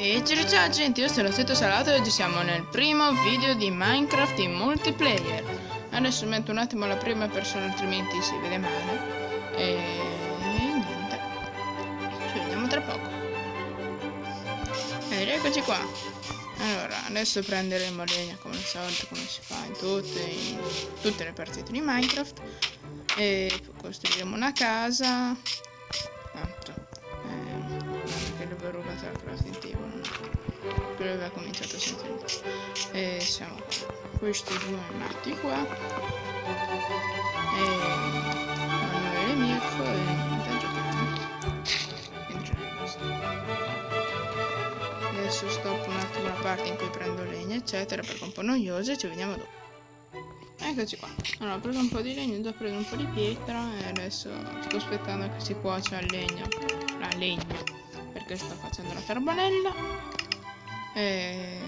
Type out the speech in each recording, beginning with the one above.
E ciao gente, io sono Seto Salato e oggi siamo nel primo video di Minecraft in multiplayer. Adesso metto un attimo la prima persona altrimenti si vede male. E niente, ci vediamo tra poco. Ed eccoci qua. Allora, adesso prenderemo legna come al solito, come si fa in tutte le partite di Minecraft. E costruiremo una casa. Perché l'avevo rubata la crafting table, quello aveva cominciato senza niente. E siamo qua. Questi due nati qua. E Manuele Mirko e niente a giocare. Adesso stoppo un attimo la parte in cui prendo legna eccetera perché è un po' noioso e ci vediamo dopo. Eccoci qua. Allora ho preso un po' di legno, ho già preso un po' di pietra e adesso sto aspettando che si cuocia il legno. La legna. Perché sto facendo la carbonella. E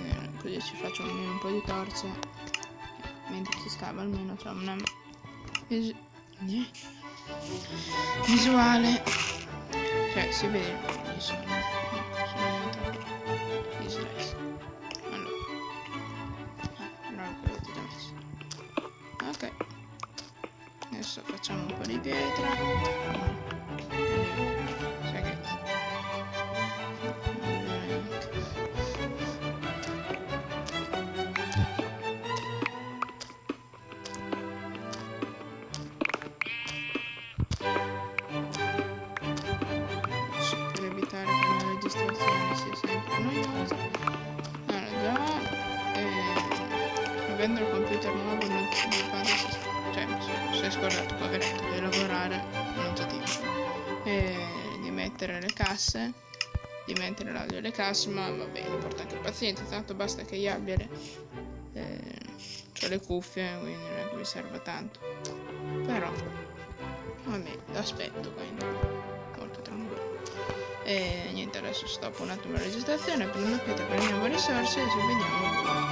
così ci faccio almeno un po' di torce. Mentre si scava almeno c'è una visuale. Cioè si vede visuale. Ok, adesso facciamo un po' di pietra. Sai che per evitare che la registrazione sia sempre noiosa. Allora già avendo il computer nuovo non si è scordato poveretto di lavorare, non c'è tempo di mettere le casse, di mettere l'audio alle casse, ma va bene, porta anche pazienza, tanto basta che io abbia le cuffie, quindi non è che mi serva tanto, però va bene, l'aspetto, quindi molto tranquillo. E niente, adesso stoppo un attimo la registrazione, prendiamo risorse e ci vediamo.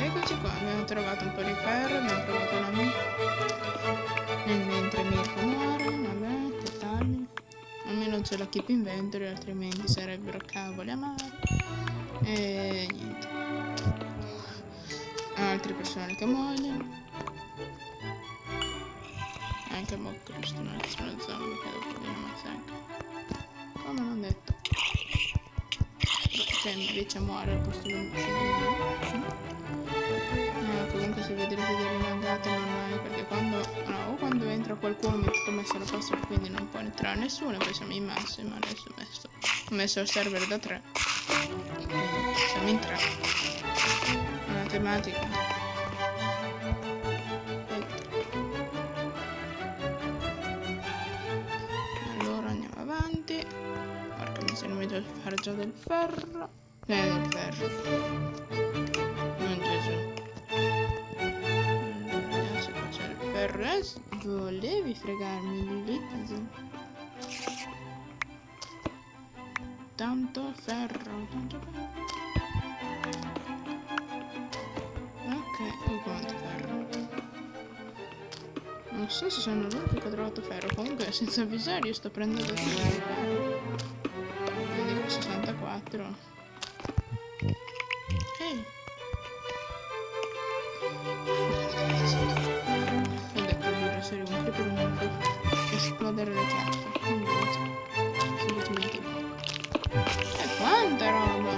Eccoci qua, abbiamo trovato un po' di ferro, abbiamo trovato una mentre Mirko muore, vabbè, dettagli. Almeno c'è la keep inventory, altrimenti sarebbero cavoli amari. E niente. Altre persone che muoiono. Anche Cristo, non è uno zombie che dopo viene ammazzato. Come non detto. Che invece muore al posto di un comunque se vedete video rimandate non hai, perché quando entra qualcuno mi ho messo la password, quindi non può entrare nessuno, poi siamo in massimo, adesso ho messo il server da 3, siamo in 3, una tematica. Allora andiamo avanti, porca miseria, non mi devo fare già del ferro, non Gesù. Volevi fregarmi lì? Tanto ferro. Ok, quanto ferro. Non so se sono l'unico che ho trovato ferro. Comunque senza avvisare io sto prendendo ferro. Vedi 64. Ehi. Un creeper non può esplodere le carte, invece semplicemente e quanta roba,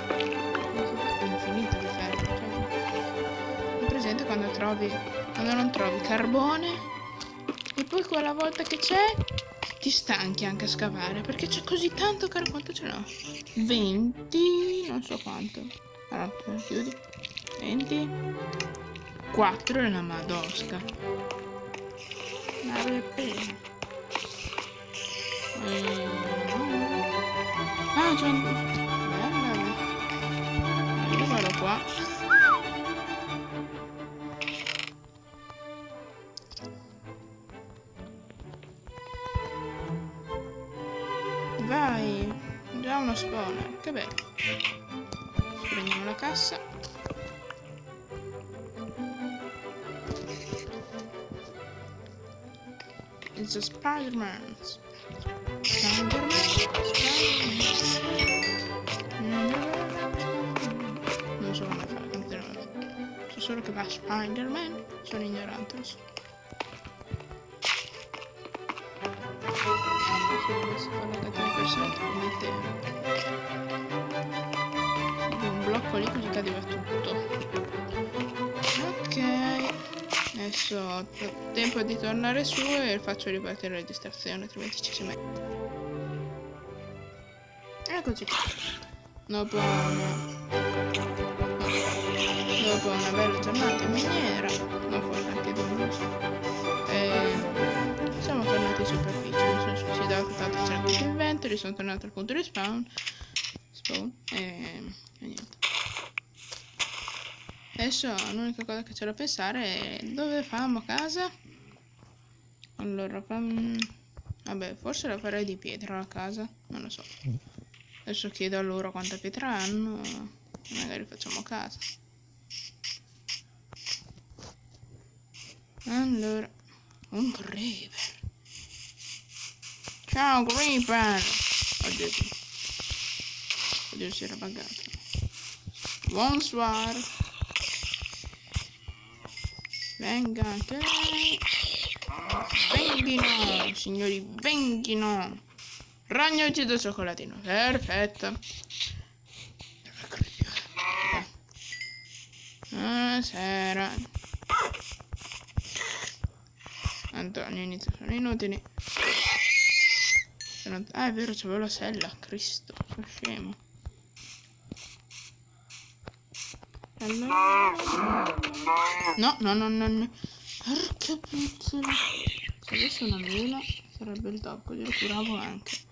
è infinito di ferro, cioè. È presente quando non trovi carbone e poi quella volta che c'è ti stanchi anche a scavare perché c'è così tanto carbone. Quanto ce l'ho? 20, non so quanto. Allora chiudi. 24 nella madosca. Ah, c'è un... Bella. Io vado qua. Vai. Già uno spawner. Che bello. Prendiamo la cassa. It's a Spider-Man. solo che fa Spider-Man. Sono ignorante, lo so. Se dovessi fare la catena personale come te. Un blocco lì così cadeva tutto. Ok. Adesso ho tempo di tornare su e faccio ripartire la distrazione, altrimenti ci si mette. Eccoci qua. Dopo una bella giornata in miniera, ma forse anche due, siamo tornati in superficie. Mi sono suicidato tanto certo di inventory, sono tornato al punto di spawn e niente. Adesso l'unica cosa che c'è da pensare è dove famo casa. Allora, vabbè, forse la farei di pietra la casa, non lo so. Adesso chiedo a loro quanta pietra hanno e magari facciamo casa. Allora, un creeper. Ciao creeper. Oddio, si era buggato. Bonsoir. Venga anche lei. Venghino, signori, venghino. Ragno ucciso cioccolatino. Perfetto. Buonasera. Antonio, inizio sono inutili. Ah, è vero, c'avevo la sella. Cristo, sono scemo. Allora... No. Porca pizzola. Se avessi una mela sarebbe il top, glielo curavo anche.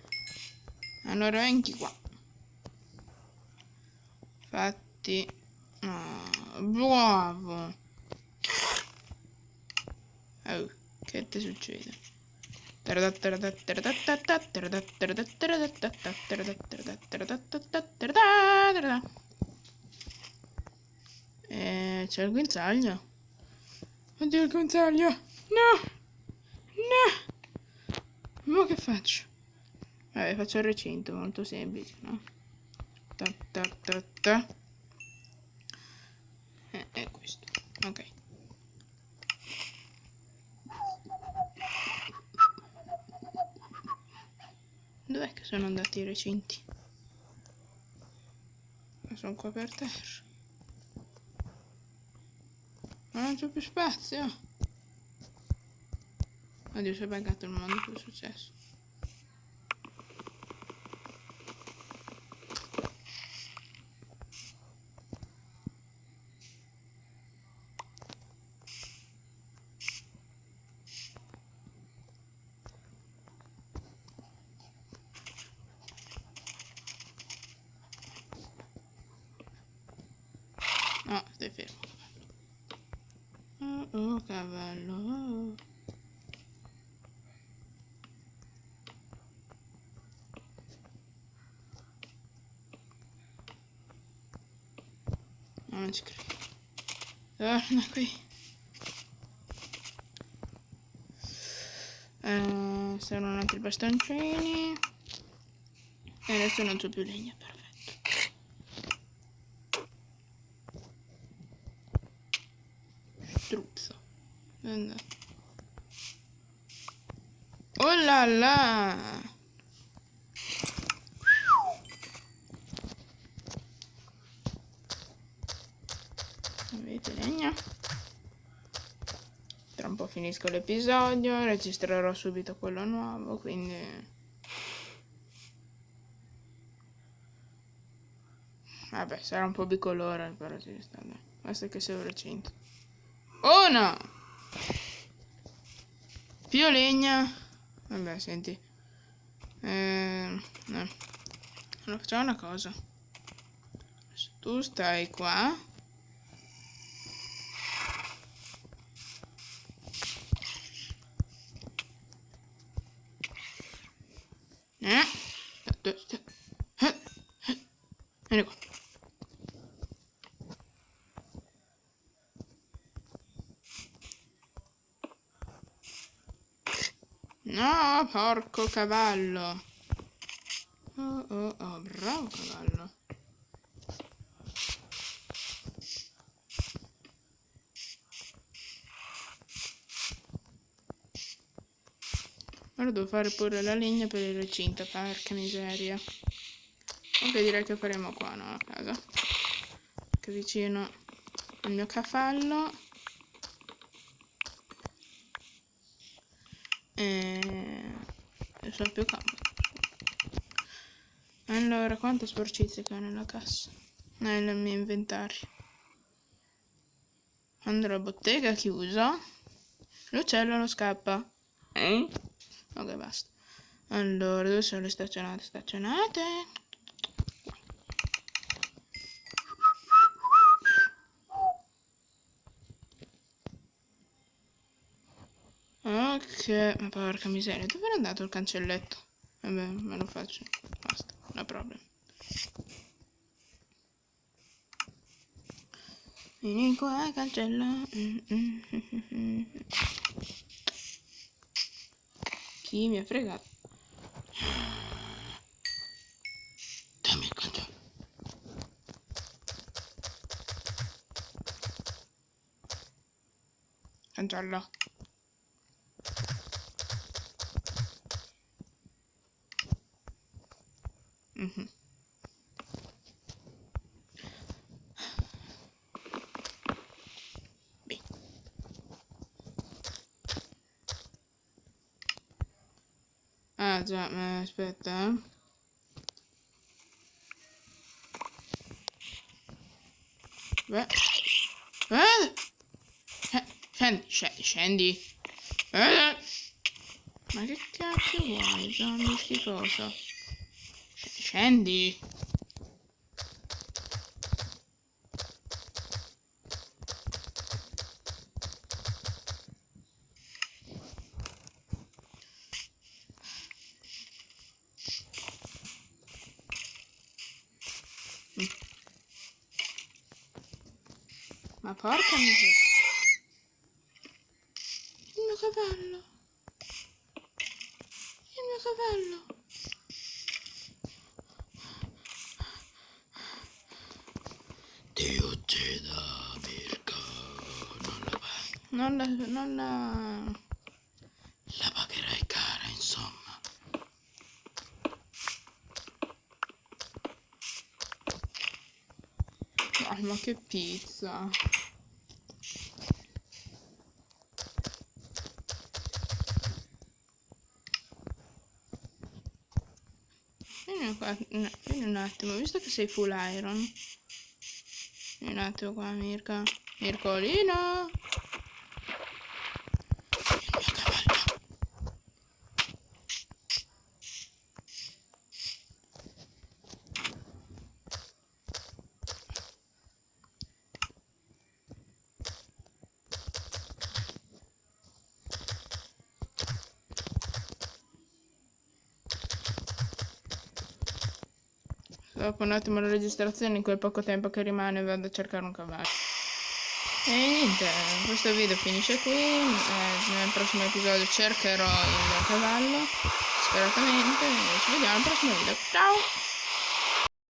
Allora venchi qua. Infatti... bravo. Oh, che ti succede? C'è il guinzaglio. Oddio, il guinzaglio. No. Ma che faccio? Vabbè, faccio il recinto, molto semplice, no? È questo. Ok. Dov'è che sono andati i recinti? Sono qua per terra. Ma non c'è più spazio. Oddio, si è buggato il mondo, cosa è successo? No, stai fermo. Oh, cavallo. No, non ci credo. Torna qui. Servono altri bastoncini. E adesso non c'ho più legna, perfetto. Struzzo. Oh là là! Avete legna? Tra un po' finisco l'episodio, registrerò subito quello nuovo, quindi... Vabbè, sarà un po' bicolore, però ci sta, dai. Basta che sia un recinto. Oh no! Più legna. Vabbè, senti. No. Allora, facciamo una cosa. Tu stai qua. Vieni qua. No, porco cavallo. Oh, bravo cavallo. Ora devo fare pure la legna per il recinto, porca miseria. Ok, direi che faremo qua, no, a casa. Che vicino al mio cavallo. E sono più comodo. Allora, quante sporcizie che ho nella cassa? Nel mio inventario. Quando la bottega è chiusa, l'uccello non scappa. Ok, basta. Allora, dove sono le staccionate? Staccionate. Ok, ma porca miseria, dove è andato il cancelletto? Vabbè, me lo faccio. Basta, no problem. Vieni qua, cancella. Chi mi ha fregato? Dammi il cancello. Cancella. Beh. Ah già, aspetta. Beh. Scendi. Ma che cazzo vuoi, zombie schifoso? Scendi. Ma porca miseria. Il mio cavallo. Il mio cavallo. Ti uccida, Mirko. Non la pagherai cara, insomma. Dai, ma che pizza. Vieni un attimo, visto che sei full iron. Vieni un attimo qua, Mirka. Mircolino. Il mio cavallo. Dopo un attimo la registrazione, in quel poco tempo che rimane vado a cercare un cavallo. E niente, questo video finisce qui, nel prossimo episodio cercherò il cavallo, disperatamente, e ci vediamo al prossimo video. Ciao!